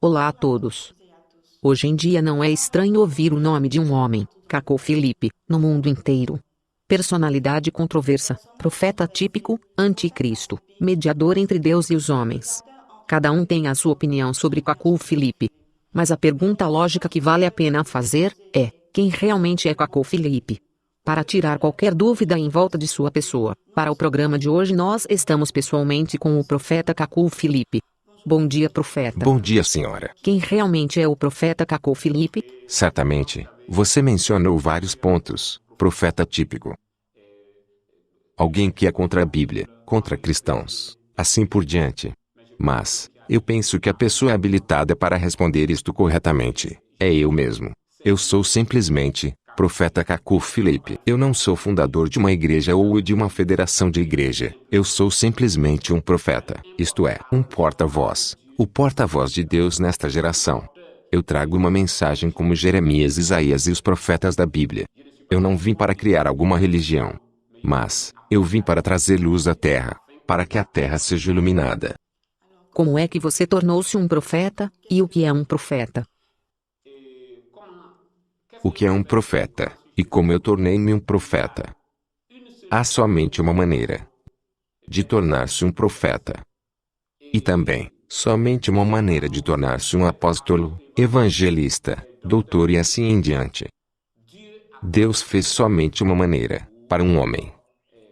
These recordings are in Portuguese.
Olá a todos. Hoje em dia não é estranho ouvir o nome de um homem, Cacô Filipe, no mundo inteiro. Personalidade controversa, profeta típico, anticristo, mediador entre Deus e os homens. Cada um tem a sua opinião sobre Cacô Filipe. Mas a pergunta lógica que vale a pena fazer é: quem realmente é Cacô Filipe? Para tirar qualquer dúvida em volta de sua pessoa, para o programa de hoje nós estamos pessoalmente com o profeta Cacô Filipe. Bom dia, profeta. Bom dia, senhora. Quem realmente é o profeta Cacô Filipe? Certamente, você mencionou vários pontos. Profeta típico. Alguém que é contra a Bíblia, contra cristãos, assim por diante. Mas, eu penso que a pessoa habilitada para responder isto corretamente é eu mesmo. Eu sou simplesmente profeta Cacô Filipe. Eu não sou fundador de uma igreja ou de uma federação de igreja. Eu sou simplesmente um profeta, isto é, um porta-voz. O porta-voz de Deus nesta geração. Eu trago uma mensagem como Jeremias, Isaías e os profetas da Bíblia. Eu não vim para criar alguma religião. Mas, eu vim para trazer luz à terra, para que a terra seja iluminada. Como é que você tornou-se um profeta, e o que é um profeta? O que é um profeta, e como eu tornei-me um profeta? Há somente uma maneira de tornar-se um profeta. E também, somente uma maneira de tornar-se um apóstolo, evangelista, doutor e assim em diante. Deus fez somente uma maneira, para um homem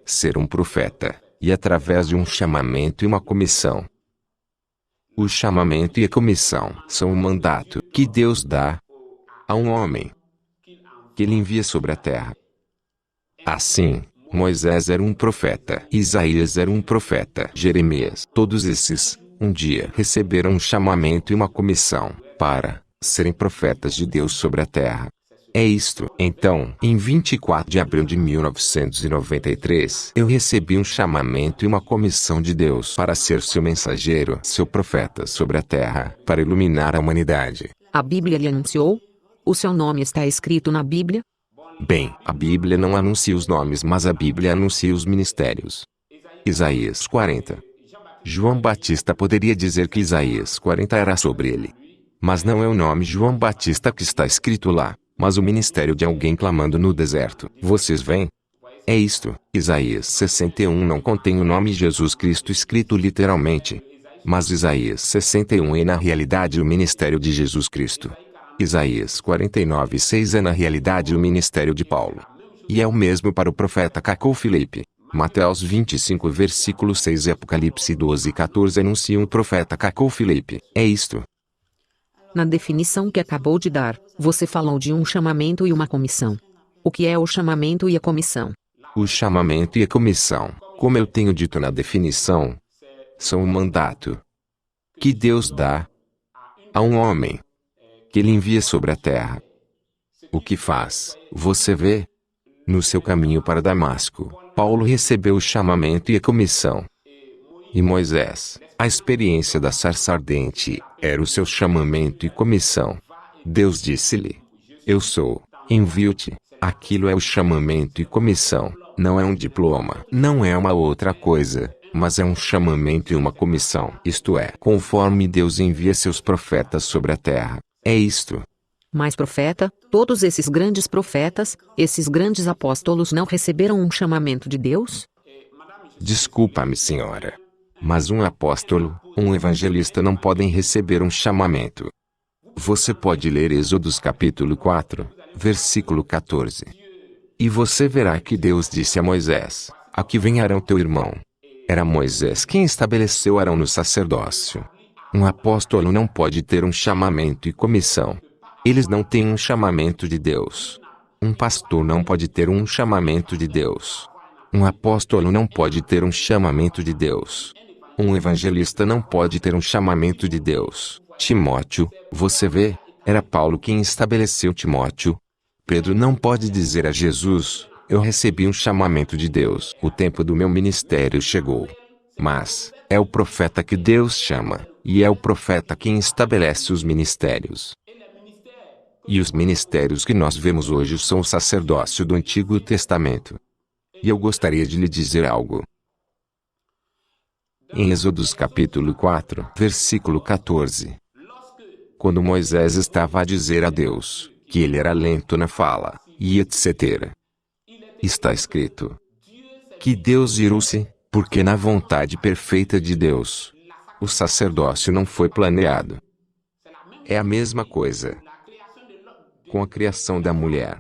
ser um profeta, e através de um chamamento e uma comissão. O chamamento e a comissão são um mandato que Deus dá a um homem, que ele envia sobre a terra. Assim, Moisés era um profeta, Isaías era um profeta, Jeremias, todos esses, um dia receberam um chamamento e uma comissão, para serem profetas de Deus sobre a terra. É isto. Então, em 24 de abril de 1993, eu recebi um chamamento e uma comissão de Deus para ser seu mensageiro, seu profeta sobre a terra, para iluminar a humanidade. A Bíblia lhe anunciou? O seu nome está escrito na Bíblia? Bem, a Bíblia não anuncia os nomes, mas a Bíblia anuncia os ministérios. Isaías 40. João Batista poderia dizer que Isaías 40 era sobre ele. Mas não é o nome João Batista que está escrito lá, mas o ministério de alguém clamando no deserto. Vocês veem? É isto. Isaías 61 não contém o nome Jesus Cristo escrito literalmente. Mas Isaías 61 é na realidade o ministério de Jesus Cristo. Isaías 49:6 é na realidade o ministério de Paulo. E é o mesmo para o profeta Cacô Filipe. Mateus 25 versículo 6 e Apocalipse 12:14 anunciam o profeta Cacô Filipe. É isto. Na definição que acabou de dar, você falou de um chamamento e uma comissão. O que é o chamamento e a comissão? O chamamento e a comissão, como eu tenho dito na definição, são um mandato que Deus dá a um homem, que ele envia sobre a terra. O que faz, você vê? No seu caminho para Damasco, Paulo recebeu o chamamento e a comissão. E Moisés, a experiência da sarça ardente, era o seu chamamento e comissão. Deus disse-lhe: Eu sou, envio-te. Aquilo é o chamamento e comissão, não é um diploma, não é uma outra coisa, mas é um chamamento e uma comissão. Isto é, conforme Deus envia seus profetas sobre a terra. É isto. Mas profeta, todos esses grandes profetas, esses grandes apóstolos não receberam um chamamento de Deus? Desculpa-me, senhora. Mas um apóstolo, um evangelista não podem receber um chamamento. Você pode ler Êxodos capítulo 4, versículo 14. E você verá que Deus disse a Moisés: Aqui vem Arão teu irmão. Era Moisés quem estabeleceu Arão no sacerdócio. Um apóstolo não pode ter um chamamento e comissão. Eles não têm um chamamento de Deus. Um pastor não pode ter um chamamento de Deus. Um apóstolo não pode ter um chamamento de Deus. Um evangelista não pode ter um chamamento de Deus. Timóteo, você vê, era Paulo quem estabeleceu Timóteo. Pedro não pode dizer a Jesus: Eu recebi um chamamento de Deus. O tempo do meu ministério chegou. Mas, é o profeta que Deus chama, e é o profeta quem estabelece os ministérios. E os ministérios que nós vemos hoje são o sacerdócio do Antigo Testamento. E eu gostaria de lhe dizer algo. Em Êxodos capítulo 4, versículo 14. Quando Moisés estava a dizer a Deus que ele era lento na fala, e etc. Está escrito que Deus irou-se, porque na vontade perfeita de Deus, o sacerdócio não foi planeado. É a mesma coisa com a criação da mulher.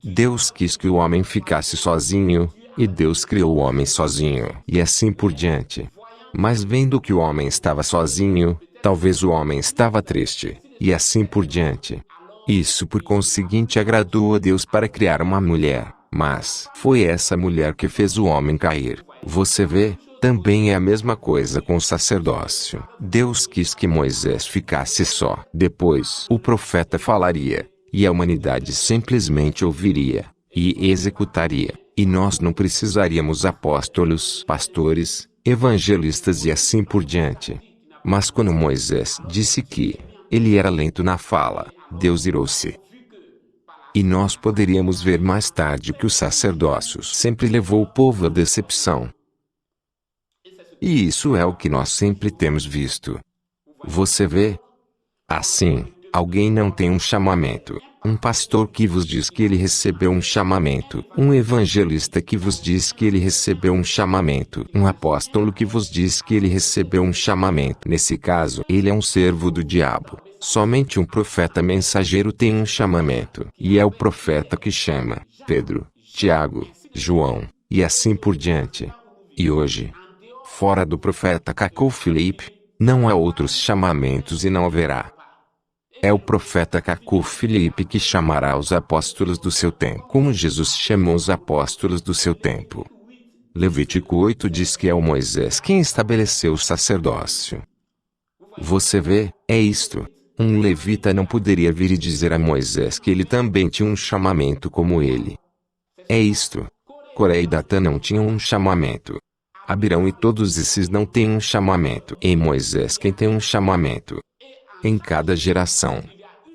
Deus quis que o homem ficasse sozinho, e Deus criou o homem sozinho, e assim por diante. Mas vendo que o homem estava sozinho, talvez o homem estava triste, e assim por diante. Isso por conseguinte agradou a Deus para criar uma mulher, mas foi essa mulher que fez o homem cair. Você vê, também é a mesma coisa com o sacerdócio. Deus quis que Moisés ficasse só. Depois, o profeta falaria, e a humanidade simplesmente ouviria, e executaria. E nós não precisaríamos apóstolos, pastores, evangelistas e assim por diante. Mas quando Moisés disse que ele era lento na fala, Deus irou-se. E nós poderíamos ver mais tarde que o sacerdócio sempre levou o povo à decepção. E isso é o que nós sempre temos visto. Você vê? Assim, alguém não tem um chamamento. Um pastor que vos diz que ele recebeu um chamamento. Um evangelista que vos diz que ele recebeu um chamamento. Um apóstolo que vos diz que ele recebeu um chamamento. Nesse caso, ele é um servo do diabo. Somente um profeta mensageiro tem um chamamento. E é o profeta que chama Pedro, Tiago, João, e assim por diante. E hoje, fora do profeta Cacau Filipe, não há outros chamamentos e não haverá. É o profeta Cacau Filipe que chamará os apóstolos do seu tempo, como Jesus chamou os apóstolos do seu tempo. Levítico 8 diz que é o Moisés quem estabeleceu o sacerdócio. Você vê, é isto. Um levita não poderia vir e dizer a Moisés que ele também tinha um chamamento como ele. É isto. Coré e Datã não tinham um chamamento. Abirão e todos esses não têm um chamamento. Em Moisés quem tem um chamamento. Em cada geração,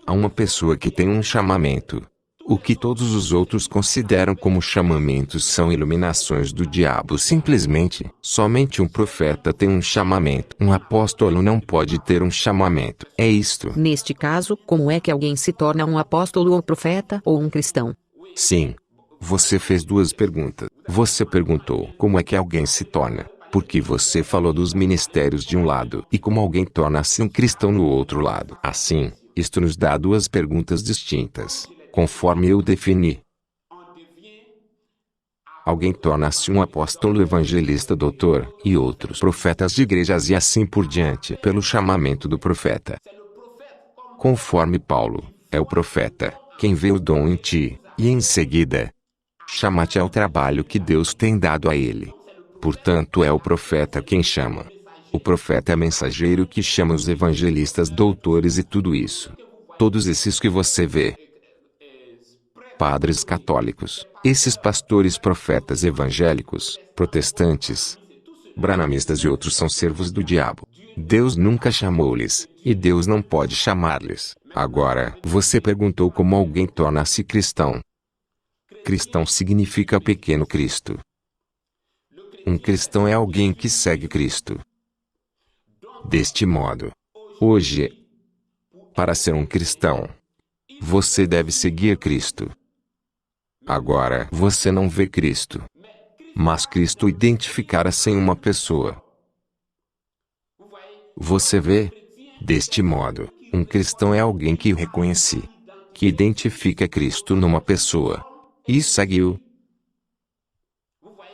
há uma pessoa que tem um chamamento. O que todos os outros consideram como chamamentos são iluminações do diabo. Simplesmente, somente um profeta tem um chamamento. Um apóstolo não pode ter um chamamento. É isto. Neste caso, como é que alguém se torna um apóstolo ou profeta ou um cristão? Sim. Você fez duas perguntas. Você perguntou como é que alguém se torna. Porque você falou dos ministérios de um lado e como alguém torna-se um cristão no outro lado. Assim, isto nos dá duas perguntas distintas, conforme eu defini. Alguém torna-se um apóstolo, evangelista, doutor, e outros profetas de igrejas e assim por diante, pelo chamamento do profeta. Conforme Paulo, é o profeta, quem vê o dom em ti, e em seguida, chama-te ao trabalho que Deus tem dado a ele. Portanto, é o profeta quem chama. O profeta é mensageiro que chama os evangelistas, doutores e tudo isso. Todos esses que você vê. Padres católicos, esses pastores, profetas evangélicos, protestantes, branamistas e outros são servos do diabo. Deus nunca chamou-lhes, e Deus não pode chamar-lhes. Agora, você perguntou como alguém torna-se cristão. Cristão significa pequeno Cristo. Um cristão é alguém que segue Cristo. Deste modo, hoje, para ser um cristão, você deve seguir Cristo. Agora, você não vê Cristo, mas Cristo identificará-se em uma pessoa. Você vê? Deste modo, um cristão é alguém que reconhece, que identifica Cristo numa pessoa, e segue-o.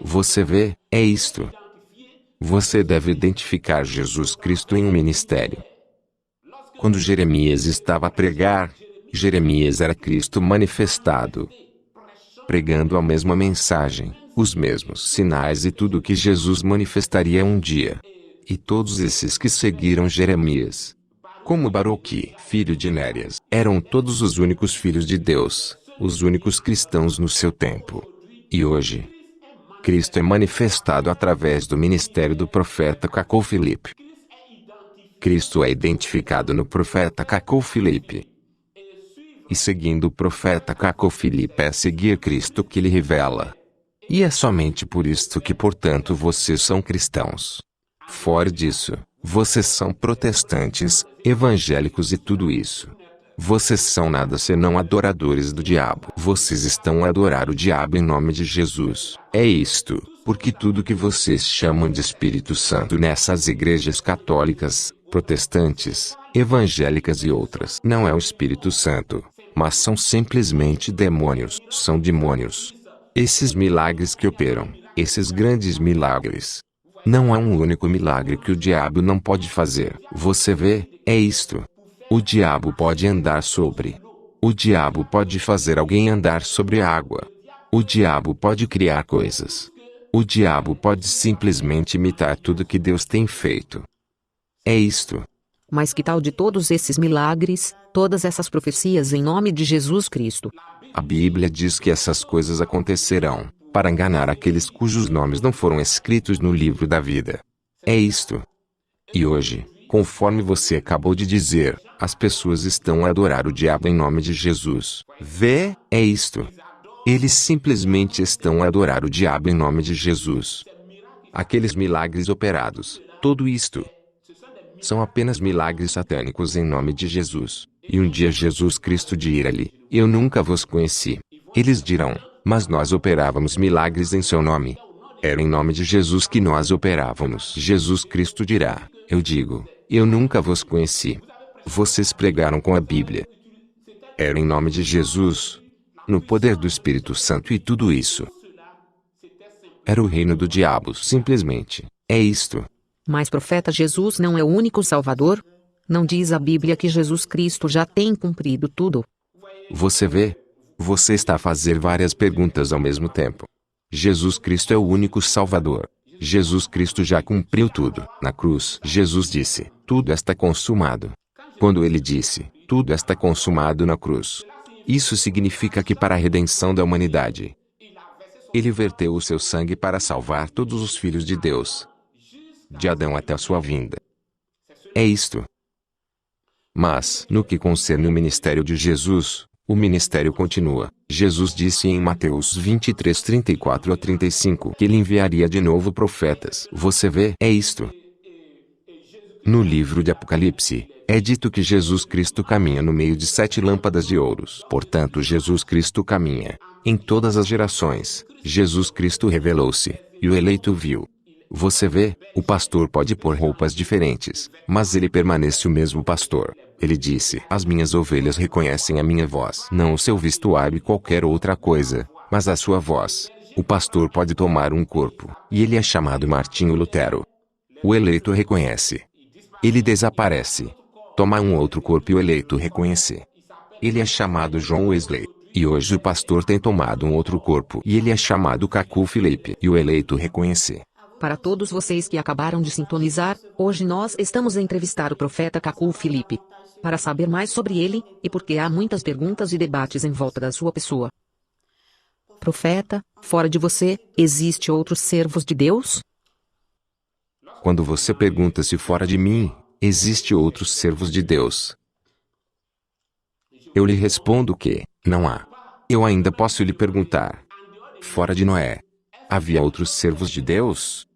Você vê, é isto. Você deve identificar Jesus Cristo em um ministério. Quando Jeremias estava a pregar, Jeremias era Cristo manifestado, pregando a mesma mensagem, os mesmos sinais e tudo o que Jesus manifestaria um dia. E todos esses que seguiram Jeremias, como Baruque, filho de Nérias, eram todos os únicos filhos de Deus, os únicos cristãos no seu tempo. E hoje, Cristo é manifestado através do ministério do profeta Cacau Filipe. Cristo é identificado no profeta Cacau Filipe. E seguindo o profeta Cacau Filipe é seguir Cristo que lhe revela. E é somente por isto que, portanto, vocês são cristãos. Fora disso, Vocês são protestantes, evangélicos e tudo isso. Vocês são nada senão adoradores do diabo. Vocês estão a adorar o diabo em nome de Jesus. É isto, porque tudo que vocês chamam de Espírito Santo nessas igrejas católicas, protestantes, evangélicas e outras não é o Espírito Santo, mas são simplesmente demônios. São demônios. Esses milagres que operam, esses grandes milagres. Não há um único milagre que o diabo não pode fazer. Você vê, é isto. O diabo pode andar sobre. O diabo pode fazer alguém andar sobre a água. O diabo pode criar coisas. O diabo pode simplesmente imitar tudo que Deus tem feito. É isto. Mas que tal de todos esses milagres, todas essas profecias em nome de Jesus Cristo? A Bíblia diz que essas coisas acontecerão para enganar aqueles cujos nomes não foram escritos no livro da vida. É isto. E hoje, conforme você acabou de dizer, as pessoas estão a adorar o diabo em nome de Jesus. Vê, é isto. Eles simplesmente estão a adorar o diabo em nome de Jesus. Aqueles milagres operados, tudo isto, são apenas milagres satânicos em nome de Jesus. E um dia Jesus Cristo dirá-lhe: eu nunca vos conheci. Eles dirão: mas nós operávamos milagres em seu nome. Era em nome de Jesus que nós operávamos. Jesus Cristo dirá: eu digo, eu nunca vos conheci. Vocês pregaram com a Bíblia. Era em nome de Jesus, no poder do Espírito Santo e tudo isso. Era o reino do diabo, simplesmente. É isto. Mas profeta Jesus não é o único Salvador? Não diz a Bíblia que Jesus Cristo já tem cumprido tudo? Você vê? Você está a fazer várias perguntas ao mesmo tempo. Jesus Cristo é o único Salvador. Jesus Cristo já cumpriu tudo. Na cruz, Jesus disse: tudo está consumado. Quando ele disse: tudo está consumado na cruz, isso significa que para a redenção da humanidade, ele verteu o seu sangue para salvar todos os filhos de Deus, de Adão até a sua vinda. É isto. Mas, no que concerne o ministério de Jesus, o ministério continua. Jesus disse em Mateus 23, 34 a 35 que ele enviaria de novo profetas. Você vê? É isto. No livro de Apocalipse, é dito que Jesus Cristo caminha no meio de 7 lâmpadas de ouros. Portanto, Jesus Cristo caminha. Em todas as gerações, Jesus Cristo revelou-se, e o eleito viu. Você vê, o pastor pode pôr roupas diferentes, mas ele permanece o mesmo pastor. Ele disse: as minhas ovelhas reconhecem a minha voz. Não o seu vestuário e qualquer outra coisa, mas a sua voz. O pastor pode tomar um corpo, e ele é chamado Martinho Lutero. O eleito reconhece. Ele desaparece. Toma um outro corpo e o eleito reconhece. Ele é chamado John Wesley. E hoje o pastor tem tomado um outro corpo e ele é chamado Cacu Felipe. E o eleito reconhece. Para todos vocês que acabaram de sintonizar, hoje nós estamos a entrevistar o profeta Cacu Felipe. Para saber mais sobre ele, e porque há muitas perguntas e debates em volta da sua pessoa. Profeta, fora de você, existe outros servos de Deus? Quando você pergunta se fora de mim, existe outros servos de Deus, eu lhe respondo que não há. Eu ainda posso lhe perguntar: fora de Noé, havia outros servos de Deus?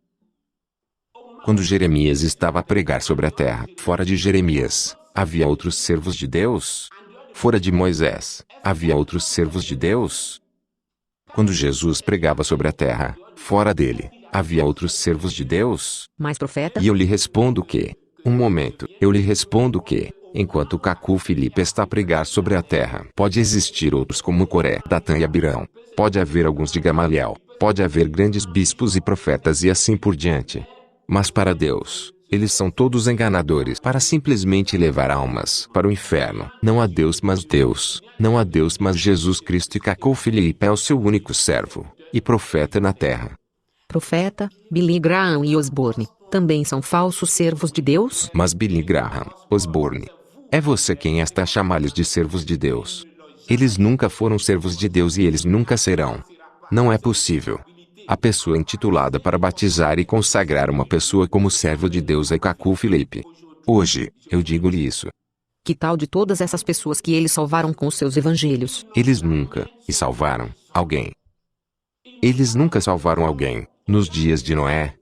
Quando Jeremias estava a pregar sobre a terra, fora de Jeremias, havia outros servos de Deus? Fora de Moisés, havia outros servos de Deus? Quando Jesus pregava sobre a terra, fora dele, havia outros servos de Deus? Mas profeta? E eu lhe respondo que, um momento, eu lhe respondo que, enquanto Cacu Felipe está a pregar sobre a terra, pode existir outros como Coré, Datã e Abirão. Pode haver alguns de Gamaliel. Pode haver grandes bispos e profetas e assim por diante. Mas para Deus, eles são todos enganadores para simplesmente levar almas para o inferno. Não há Deus mas Deus. Não há Deus mas Jesus Cristo e Cacu Felipe é o seu único servo e profeta na terra. Profeta, Billy Graham e Osborne também são falsos servos de Deus? Mas Billy Graham, Osborne, é você quem está a chamá-los de servos de Deus. Eles nunca foram servos de Deus e eles nunca serão. Não é possível. A pessoa intitulada para batizar e consagrar uma pessoa como servo de Deus é Cacu Felipe. Hoje, eu digo-lhe isso. Que tal de todas essas pessoas que eles salvaram com os seus evangelhos? Eles nunca salvaram alguém. Eles nunca salvaram alguém. Nos dias de Noé,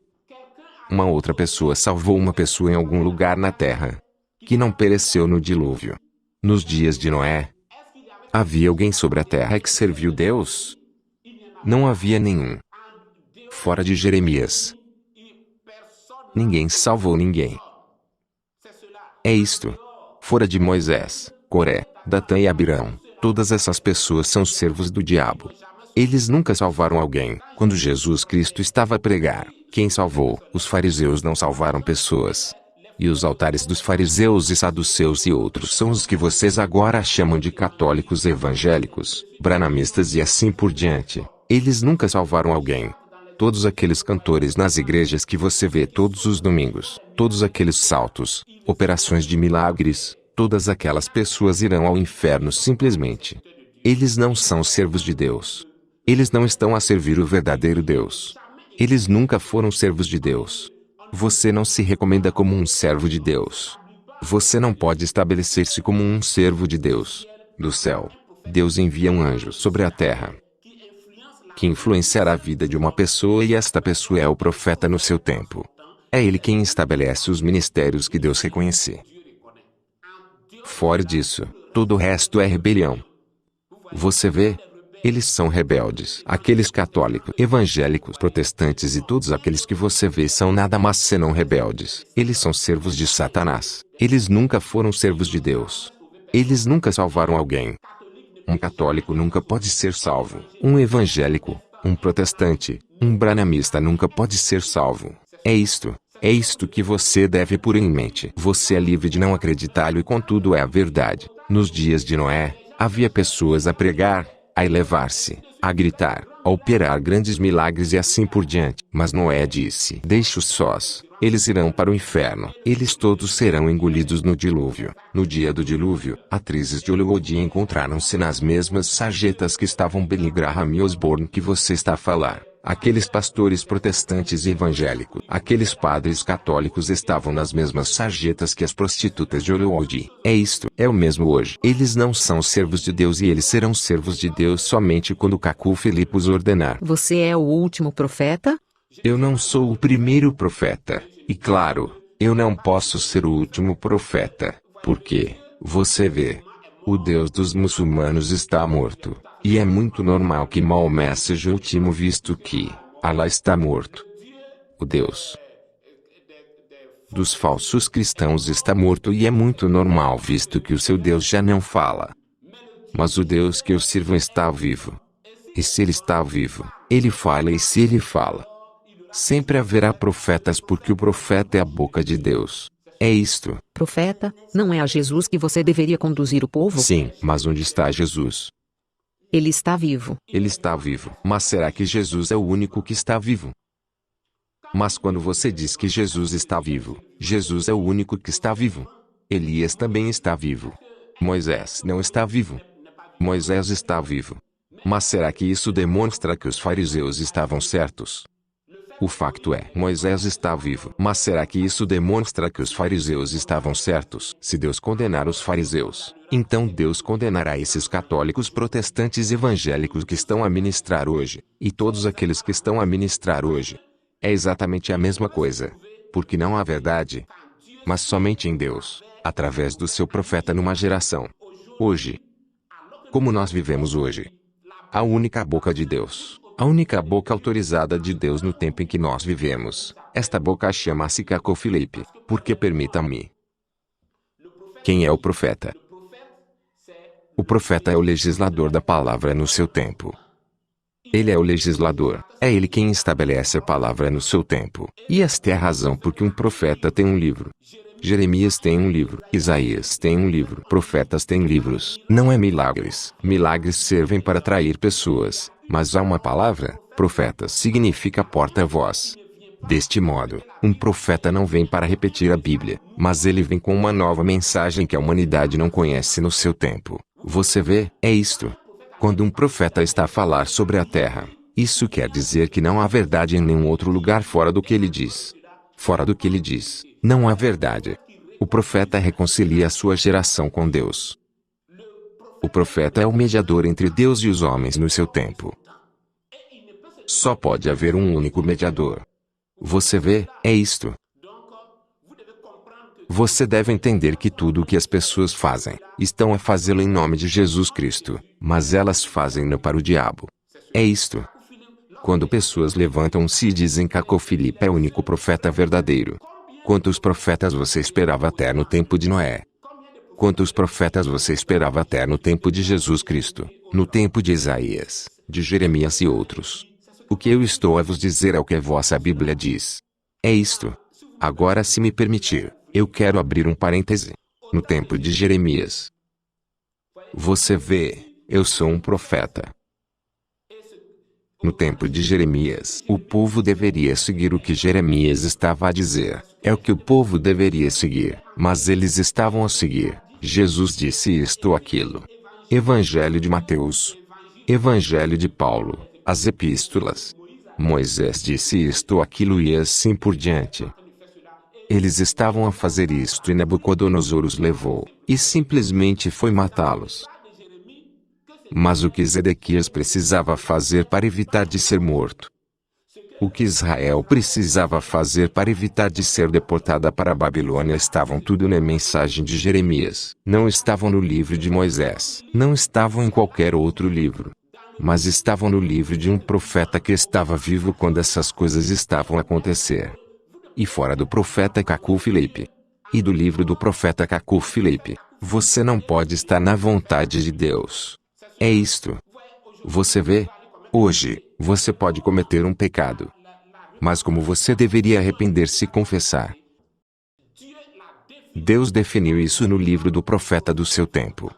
Uma outra pessoa salvou uma pessoa em algum lugar na terra, que não pereceu no dilúvio. Nos dias de Noé, havia alguém sobre a terra que serviu Deus? Não havia nenhum. Fora de Jeremias, ninguém salvou ninguém. É isto. Fora de Moisés, Coré, Datã e Abirão, todas essas pessoas são servos do diabo. Eles nunca salvaram alguém. Quando Jesus Cristo estava a pregar, quem salvou? Os fariseus não salvaram pessoas. E os altares dos fariseus e saduceus e outros são os que vocês agora chamam de católicos evangélicos, branamistas e assim por diante. Eles nunca salvaram alguém. Todos aqueles cantores nas igrejas que você vê todos os domingos, todos aqueles saltos, operações de milagres, todas aquelas pessoas irão ao inferno simplesmente. Eles não são servos de Deus. Eles não estão a servir o verdadeiro Deus. Eles nunca foram servos de Deus. Você não se recomenda como um servo de Deus. Você não pode estabelecer-se como um servo de Deus. Do céu, Deus envia um anjo sobre a terra, que influenciará a vida de uma pessoa e esta pessoa é o profeta no seu tempo. É ele quem estabelece os ministérios que Deus reconhece. Fora disso, todo o resto é rebelião. Você vê? Eles são rebeldes. Aqueles católicos, evangélicos, protestantes e todos aqueles que você vê são nada mais senão rebeldes. Eles são servos de Satanás. Eles nunca foram servos de Deus. Eles nunca salvaram alguém. Um católico nunca pode ser salvo. Um evangélico, um protestante, um branamista nunca pode ser salvo. É isto que você deve pôr em mente. Você é livre de não acreditá-lo e contudo é a verdade. Nos dias de Noé, havia pessoas a pregar, a elevar-se, a gritar, a operar grandes milagres e assim por diante. Mas Noé disse: deixe-os sós, eles irão para o inferno. Eles todos serão engolidos no dilúvio. No dia do dilúvio, atrizes de Hollywood encontraram-se nas mesmas sarjetas que estavam Billy Graham e Osborne que você está a falar. Aqueles pastores protestantes e evangélicos, aqueles padres católicos estavam nas mesmas sarjetas que as prostitutas de Hollywood. É o mesmo hoje. Eles não são servos de Deus e eles serão servos de Deus somente quando Caco Filipe os ordenar. Você é o último profeta? Eu não sou o primeiro profeta. E claro, eu não posso ser o último profeta. Porque, você vê, o Deus dos muçulmanos está morto. E é muito normal que Maomé seja o último visto que Alá está morto. O Deus dos falsos cristãos está morto e é muito normal visto que o seu Deus já não fala. Mas o Deus que eu sirvo está vivo. E se ele está vivo, ele fala e se ele fala, sempre haverá profetas porque o profeta é a boca de Deus. É isto. Profeta, não é a Jesus que você deveria conduzir o povo? Sim, mas onde está Jesus? Ele está vivo. Ele está vivo. Mas será que Jesus é o único que está vivo? Mas quando você diz que Jesus está vivo, Jesus é o único que está vivo. Elias também está vivo. Moisés não está vivo. Moisés está vivo. Mas será que isso demonstra que os fariseus estavam certos? O facto é, Moisés está vivo. Mas será que isso demonstra que os fariseus estavam certos? Se Deus condenar os fariseus, então Deus condenará esses católicos protestantes evangélicos que estão a ministrar hoje, e todos aqueles que estão a ministrar hoje. É exatamente a mesma coisa. Porque não há verdade, mas somente em Deus, através do seu profeta numa geração. Hoje, como nós vivemos hoje, a única boca de Deus, a única boca autorizada de Deus no tempo em que nós vivemos, esta boca chama-se Caco Filipe, porque permita-me. Quem é o profeta? O profeta é o legislador da palavra no seu tempo. Ele é o legislador, é ele quem estabelece a palavra no seu tempo. E esta é a razão porque um profeta tem um livro. Jeremias tem um livro, Isaías tem um livro, profetas têm livros. Não é milagres. Milagres servem para atrair pessoas, mas há uma palavra, profeta significa porta-voz. Deste modo, um profeta não vem para repetir a Bíblia, mas ele vem com uma nova mensagem que a humanidade não conhece no seu tempo. Você vê, é isto. Quando um profeta está a falar sobre a terra, isso quer dizer que não há verdade em nenhum outro lugar fora do que ele diz. Fora do que ele diz, não há verdade. O profeta reconcilia a sua geração com Deus. O profeta é o mediador entre Deus e os homens no seu tempo. Só pode haver um único mediador. Você vê, é isto. Você deve entender que tudo o que as pessoas fazem, estão a fazê-lo em nome de Jesus Cristo, mas elas fazem-no para o diabo. É isto. Quando pessoas levantam-se e dizem que Caco Filipe é o único profeta verdadeiro. Quantos profetas você esperava até no tempo de Noé? Quantos profetas você esperava até no tempo de Jesus Cristo, no tempo de Isaías, de Jeremias e outros? O que eu estou a vos dizer é o que a vossa Bíblia diz. É isto. Agora, se me permitir, eu quero abrir um parêntese. No tempo de Jeremias. Você vê, eu sou um profeta. No tempo de Jeremias, o povo deveria seguir o que Jeremias estava a dizer. É o que o povo deveria seguir, mas eles estavam a seguir. Jesus disse isto ou aquilo. Evangelho de Mateus. Evangelho de Paulo. As epístolas. Moisés disse isto ou aquilo e assim por diante. Eles estavam a fazer isto e Nabucodonosor os levou, e simplesmente foi matá-los. Mas o que Zedequias precisava fazer para evitar de ser morto? O que Israel precisava fazer para evitar de ser deportada para a Babilônia estavam tudo na mensagem de Jeremias. Não estavam no livro de Moisés. Não estavam em qualquer outro livro. Mas estavam no livro de um profeta que estava vivo quando essas coisas estavam a acontecer. E fora do profeta Caco Filipe. E do livro do profeta Caco Filipe, você não pode estar na vontade de Deus. É isto. Você vê? Hoje, você pode cometer um pecado. Mas como você deveria arrepender-se e confessar? Deus definiu isso no livro do profeta do seu tempo.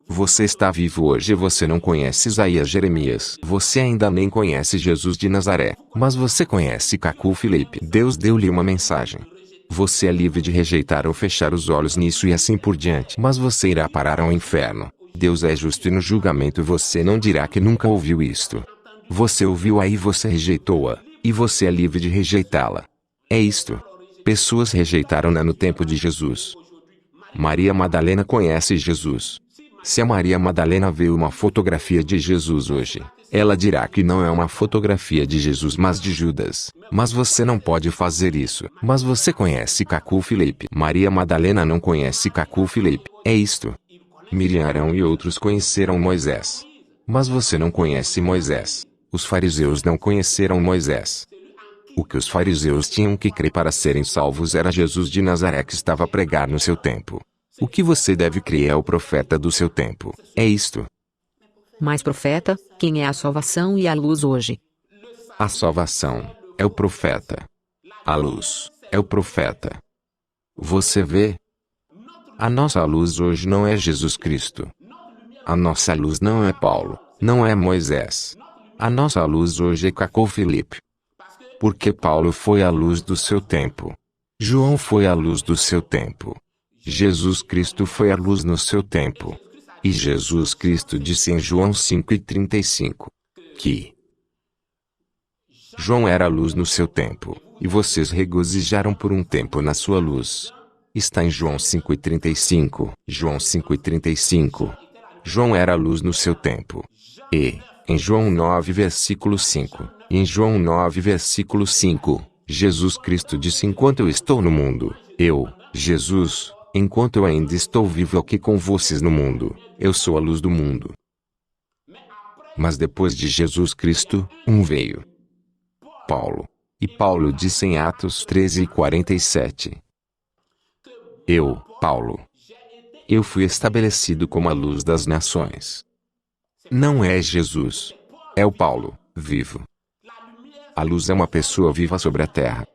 Você está vivo hoje e você não conhece Isaías, Jeremias. Você ainda nem conhece Jesus de Nazaré. Mas você conhece Caco Filipe. Deus deu-lhe uma mensagem. Você é livre de rejeitar ou fechar os olhos nisso e assim por diante. Mas você irá parar ao inferno. Deus é justo e no julgamento você não dirá que nunca ouviu isto. Você ouviu-a e você rejeitou-a, e você é livre de rejeitá-la. É isto. Pessoas rejeitaram-na no tempo de Jesus. Maria Madalena conhece Jesus. Se a Maria Madalena vê uma fotografia de Jesus hoje, ela dirá que não é uma fotografia de Jesus mas de Judas. Mas você não pode fazer isso. Mas você conhece Caco Filipe. Maria Madalena não conhece Caco Filipe. É isto. Miriam, Arão e outros conheceram Moisés. Mas você não conhece Moisés. Os fariseus não conheceram Moisés. O que os fariseus tinham que crer para serem salvos era Jesus de Nazaré que estava a pregar no seu tempo. O que você deve crer é o profeta do seu tempo. É isto. Mas profeta, quem é a salvação e a luz hoje? A salvação é o profeta. A luz é o profeta. Você vê? A nossa luz hoje não é Jesus Cristo. A nossa luz não é Paulo, não é Moisés. A nossa luz hoje é Caco Filipe. Porque Paulo foi a luz do seu tempo. João foi a luz do seu tempo. Jesus Cristo foi a luz no seu tempo. E Jesus Cristo disse em João 5:35 que João era a luz no seu tempo, e vocês regozijaram por um tempo na sua luz. Está em João 5:35. João 5:35. João era a luz no seu tempo. E, em João 9 versículo 5, e em João 9 versículo 5, Jesus Cristo disse: enquanto eu estou no mundo, eu, Jesus, enquanto eu ainda estou vivo aqui com vocês no mundo, eu sou a luz do mundo. Mas depois de Jesus Cristo, veio Paulo. E Paulo disse em Atos 13:47. Eu, Paulo, eu fui estabelecido como a luz das nações. Não é Jesus. É o Paulo, vivo. A luz é uma pessoa viva sobre a terra.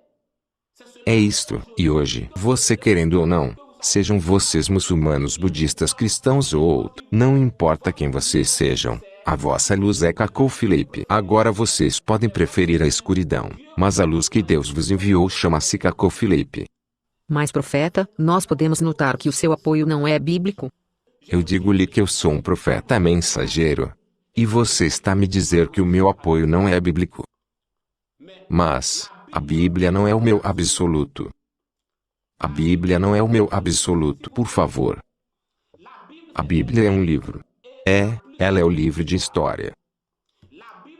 É isto. E hoje, você querendo ou não, sejam vocês muçulmanos, budistas, cristãos ou outro, não importa quem vocês sejam, a vossa luz é Caco Filipe. Agora vocês podem preferir a escuridão, mas a luz que Deus vos enviou chama-se Caco Filipe. Mas profeta, nós podemos notar que o seu apoio não é bíblico. Eu digo-lhe que eu sou um profeta mensageiro. E você está a me dizer que o meu apoio não é bíblico. Mas, a Bíblia não é o meu absoluto. A Bíblia não é o meu absoluto, por favor. A Bíblia é um livro. Ela é o livro de história.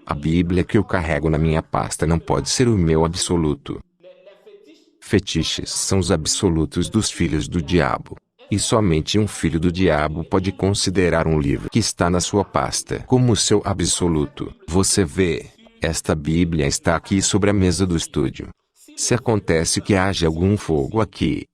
A Bíblia que eu carrego na minha pasta não pode ser o meu absoluto. Fetiches são os absolutos dos filhos do diabo. E somente um filho do diabo pode considerar um livro que está na sua pasta como seu absoluto. Você vê, esta Bíblia está aqui sobre a mesa do estúdio. Se acontece que haja algum fogo aqui,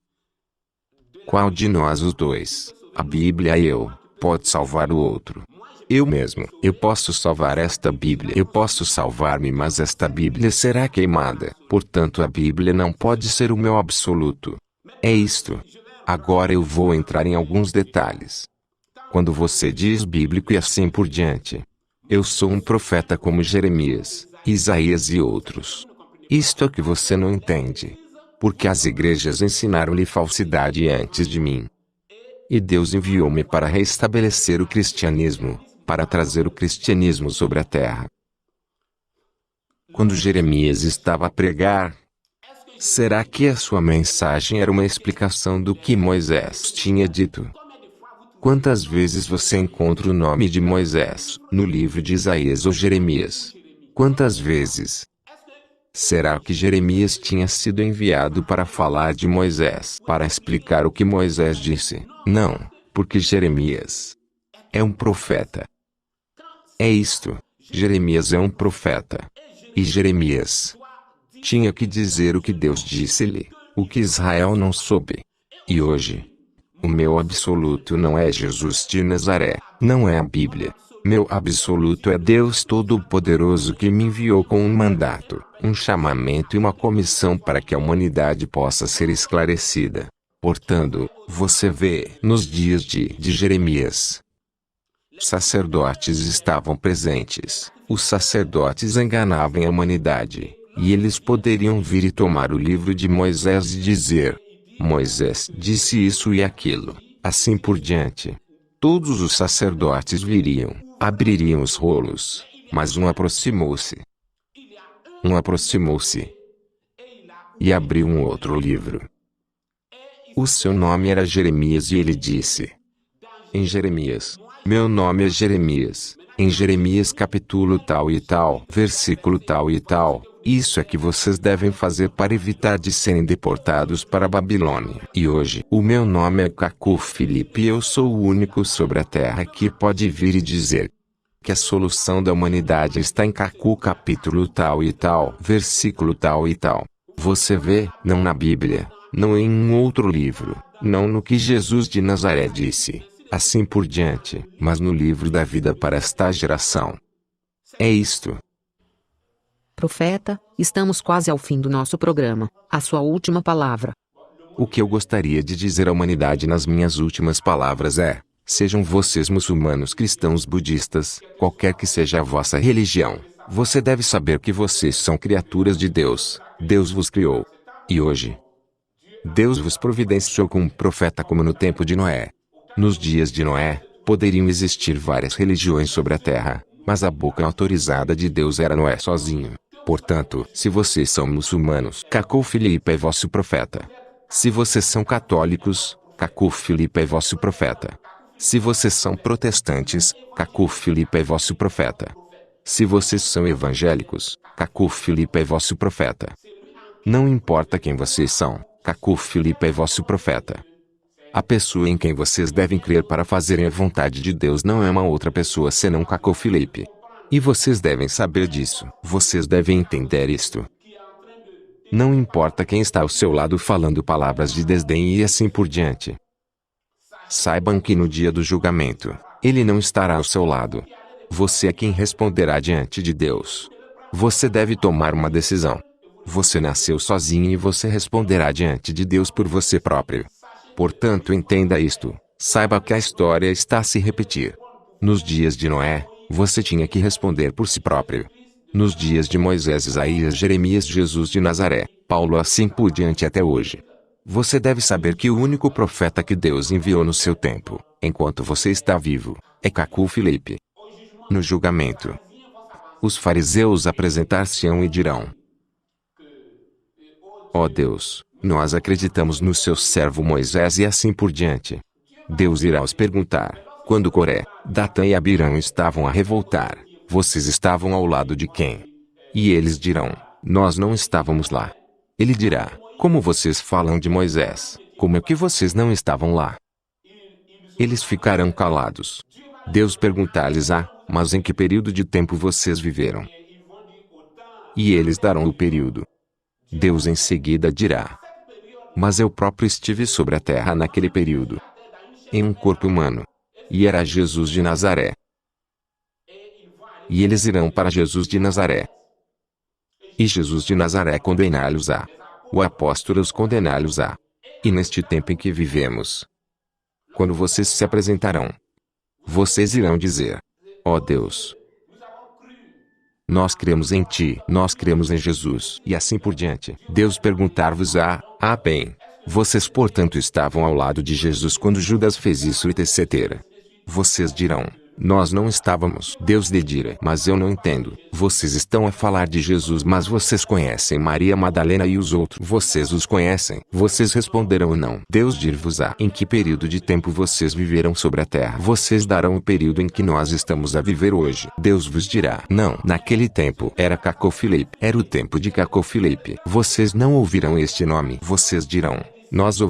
qual de nós os dois, a Bíblia e eu, pode salvar o outro? Eu mesmo. Eu posso salvar esta Bíblia. Eu posso salvar-me, mas esta Bíblia será queimada. Portanto, a Bíblia não pode ser o meu absoluto. É isto. Agora eu vou entrar em alguns detalhes. Quando você diz bíblico e assim por diante, eu sou um profeta como Jeremias, Isaías e outros. Isto é que você não entende. Porque as igrejas ensinaram-lhe falsidade antes de mim. E Deus enviou-me para restabelecer o cristianismo, para trazer o cristianismo sobre a terra. Quando Jeremias estava a pregar, será que a sua mensagem era uma explicação do que Moisés tinha dito? Quantas vezes você encontra o nome de Moisés no livro de Isaías ou Jeremias? Quantas vezes? Será que Jeremias tinha sido enviado para falar de Moisés, para explicar o que Moisés disse? Não, porque Jeremias é um profeta. É isto. Jeremias é um profeta. E Jeremias tinha que dizer o que Deus disse-lhe, o que Israel não soube. E hoje, o meu absoluto não é Jesus de Nazaré, não é a Bíblia. Meu absoluto é Deus Todo-Poderoso que me enviou com um mandato, um chamamento e uma comissão para que a humanidade possa ser esclarecida. Portanto, você vê, nos dias de Jeremias, sacerdotes estavam presentes. Os sacerdotes enganavam a humanidade, e eles poderiam vir e tomar o livro de Moisés e dizer: Moisés disse isso e aquilo, assim por diante. Todos os sacerdotes viriam, abririam os rolos, mas um aproximou-se. E abriu um outro livro. O seu nome era Jeremias e ele disse: em Jeremias, meu nome é Jeremias, em Jeremias capítulo tal e tal, versículo tal e tal, isso é que vocês devem fazer para evitar de serem deportados para a Babilônia. E hoje, o meu nome é Cacu Felipe e eu sou o único sobre a terra que pode vir e dizer que a solução da humanidade está em Cacu capítulo tal e tal, versículo tal e tal. Você vê, não na Bíblia, não em um outro livro, não no que Jesus de Nazaré disse, assim por diante, mas no livro da vida para esta geração. É isto. Profeta, estamos quase ao fim do nosso programa. A sua última palavra. O que eu gostaria de dizer à humanidade nas minhas últimas palavras é: sejam vocês muçulmanos, cristãos, budistas, qualquer que seja a vossa religião, você deve saber que vocês são criaturas de Deus. Deus vos criou. E hoje, Deus vos providenciou com um profeta como no tempo de Noé. Nos dias de Noé, poderiam existir várias religiões sobre a terra, mas a boca autorizada de Deus era Noé sozinho. Portanto, se vocês são muçulmanos, Cacu Felipe é vosso profeta. Se vocês são católicos, Cacu Felipe é vosso profeta. Se vocês são protestantes, Cacu Felipe é vosso profeta. Se vocês são evangélicos, Cacu Felipe é vosso profeta. Não importa quem vocês são, Cacu Felipe é vosso profeta. A pessoa em quem vocês devem crer para fazerem a vontade de Deus não é uma outra pessoa senão Cacu Felipe. E vocês devem saber disso. Vocês devem entender isto. Não importa quem está ao seu lado falando palavras de desdém e assim por diante. Saibam que no dia do julgamento, ele não estará ao seu lado. Você é quem responderá diante de Deus. Você deve tomar uma decisão. Você nasceu sozinho e você responderá diante de Deus por você próprio. Portanto, entenda isto. Saiba que a história está a se repetir. Nos dias de Noé, você tinha que responder por si próprio. Nos dias de Moisés, Isaías, Jeremias, Jesus de Nazaré, Paulo, assim por diante até hoje. Você deve saber que o único profeta que Deus enviou no seu tempo, enquanto você está vivo, é Cacu Felipe. No julgamento, os fariseus apresentar-se-ão e dirão: ó Deus, nós acreditamos no seu servo Moisés e assim por diante. Deus irá os perguntar: quando Coré, Datã e Abirão estavam a revoltar, vocês estavam ao lado de quem? E eles dirão: nós não estávamos lá. Ele dirá: Como vocês falam de Moisés, como é que vocês não estavam lá? Eles ficarão calados. Deus perguntar-lhes: mas em que período de tempo vocês viveram? E eles darão o período. Deus em seguida dirá: mas eu próprio estive sobre a terra naquele período, em um corpo humano. E era Jesus de Nazaré. E eles irão para Jesus de Nazaré. E Jesus de Nazaré condená-los-á. O apóstolo os condená-los-á. E neste tempo em que vivemos, quando vocês se apresentarão, vocês irão dizer: ó Deus, nós cremos em Ti, nós cremos em Jesus, e assim por diante. Deus perguntar-vos-á: bem, vocês portanto estavam ao lado de Jesus quando Judas fez isso e etc. Vocês dirão: nós não estávamos. Deus lhe dirá: mas eu não entendo. Vocês estão a falar de Jesus, mas vocês conhecem Maria Madalena e os outros. Vocês os conhecem. Vocês responderão: não. Deus dir-vos-á: em que período de tempo vocês viveram sobre a terra? Vocês darão o período em que nós estamos a viver hoje. Deus vos dirá: não. Naquele tempo era Cacofilipe. Era o tempo de Cacofilipe. Vocês não ouvirão este nome. Vocês dirão: nós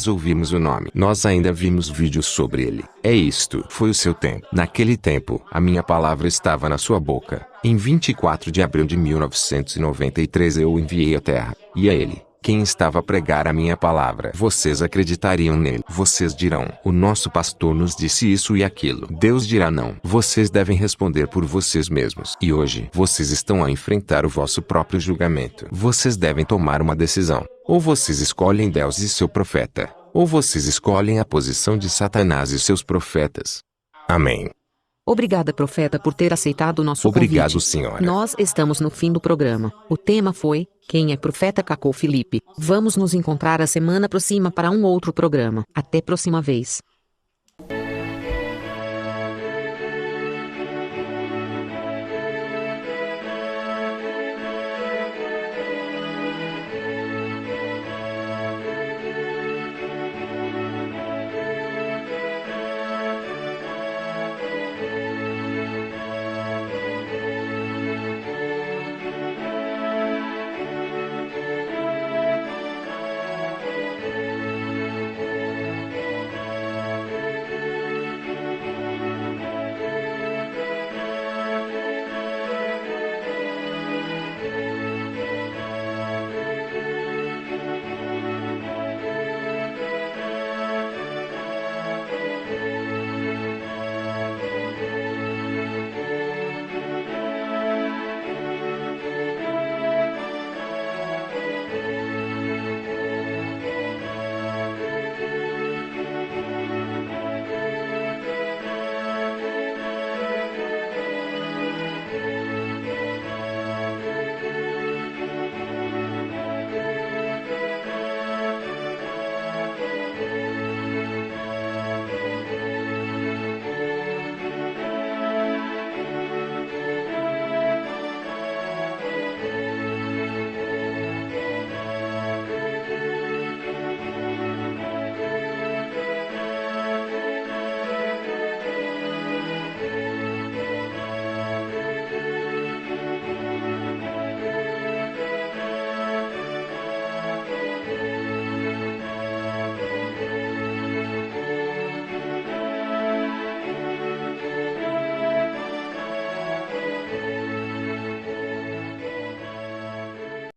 ouvimos o nome. Nós ainda vimos vídeos sobre ele. Isto foi o seu tempo. Naquele tempo, a minha palavra estava na sua boca. Em 24 de abril de 1993 eu o enviei à terra. E a ele, quem estava a pregar a minha palavra. Vocês acreditariam nele. Vocês dirão: o nosso pastor nos disse isso e aquilo. Deus dirá: não. Vocês devem responder por vocês mesmos. E hoje, vocês estão a enfrentar o vosso próprio julgamento. Vocês devem tomar uma decisão. Ou vocês escolhem Deus e seu profeta, ou vocês escolhem a posição de Satanás e seus profetas. Amém. Obrigada, profeta, por ter aceitado o nosso convite. Obrigado, senhora. Nós estamos no fim do programa. O tema foi: quem é profeta Cacofilipe? Vamos nos encontrar a semana próxima para um outro programa. Até próxima vez.